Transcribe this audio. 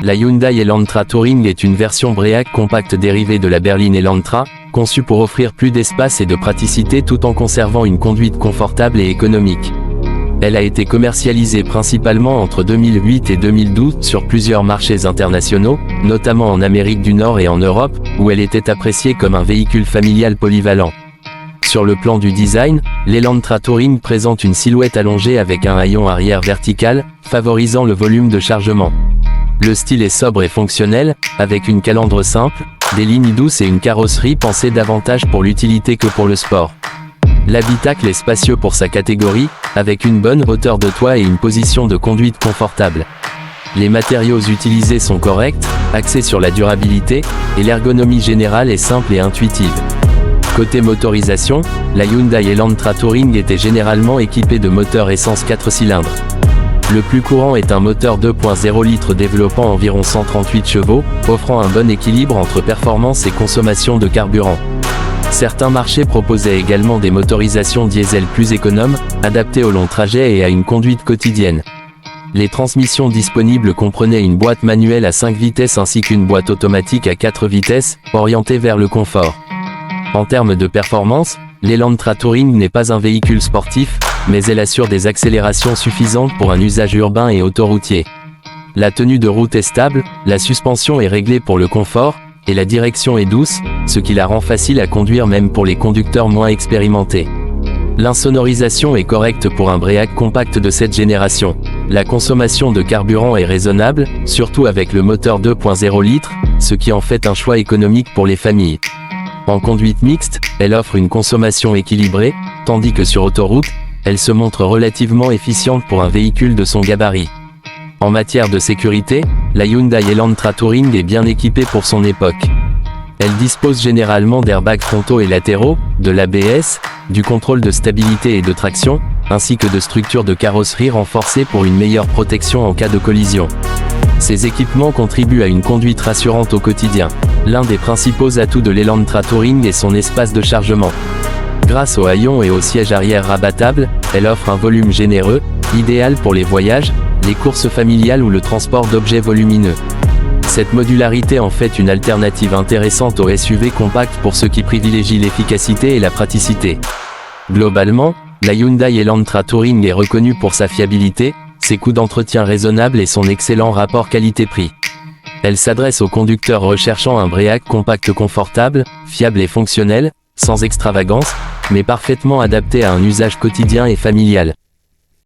La Hyundai Elantra Touring est une version BREEAC compacte dérivée de la berline Elantra, conçue pour offrir plus d'espace et de praticité tout en conservant une conduite confortable et économique. Elle a été commercialisée principalement entre 2008 et 2012 sur plusieurs marchés internationaux, notamment en Amérique du Nord et en Europe, où elle était appréciée comme un véhicule familial polyvalent. Sur le plan du design, l'Elantra Touring présente une silhouette allongée avec un haillon arrière vertical, favorisant le volume de chargement. Le style est sobre et fonctionnel, avec une calandre simple, des lignes douces et une carrosserie pensée davantage pour l'utilité que pour le sport. L'habitacle est spacieux pour sa catégorie, avec une bonne hauteur de toit et une position de conduite confortable. Les matériaux utilisés sont corrects, axés sur la durabilité, et l'ergonomie générale est simple et intuitive. Côté motorisation, la Hyundai Elantra Touring était généralement équipée de moteurs essence 4 cylindres. Le plus courant est un moteur 2.0 litres développant environ 138 chevaux, offrant un bon équilibre entre performance et consommation de carburant. Certains marchés proposaient également des motorisations diesel plus économes, adaptées au long trajet et à une conduite quotidienne. Les transmissions disponibles comprenaient une boîte manuelle à 5 vitesses ainsi qu'une boîte automatique à 4 vitesses, orientée vers le confort. En termes de performance, l'Elantra Touring n'est pas un véhicule sportif, mais elle assure des accélérations suffisantes pour un usage urbain et autoroutier. La tenue de route est stable, la suspension est réglée pour le confort, et la direction est douce, ce qui la rend facile à conduire même pour les conducteurs moins expérimentés. L'insonorisation est correcte pour un BREEAC compact de cette génération. La consommation de carburant est raisonnable, surtout avec le moteur 2.0 litres, ce qui en fait un choix économique pour les familles. En conduite mixte, elle offre une consommation équilibrée, tandis que sur autoroute, elle se montre relativement efficiente pour un véhicule de son gabarit. En matière de sécurité, la Hyundai Elantra Touring est bien équipée pour son époque. Elle dispose généralement d'airbags frontaux et latéraux, de l'ABS, du contrôle de stabilité et de traction, ainsi que de structures de carrosserie renforcées pour une meilleure protection en cas de collision. Ces équipements contribuent à une conduite rassurante au quotidien. L'un des principaux atouts de l'Elantra Touring est son espace de chargement. Grâce au haillon et au siège arrière rabattable, elle offre un volume généreux, idéal pour les voyages, les courses familiales ou le transport d'objets volumineux. Cette modularité en fait une alternative intéressante aux SUV compacts pour ceux qui privilégient l'efficacité et la praticité. Globalement, la Hyundai Elantra Touring est reconnue pour sa fiabilité, ses coûts d'entretien raisonnables et son excellent rapport qualité-prix. Elle s'adresse aux conducteurs recherchant un BREEAC compact confortable, fiable et fonctionnel, sans extravagance, mais parfaitement adapté à un usage quotidien et familial.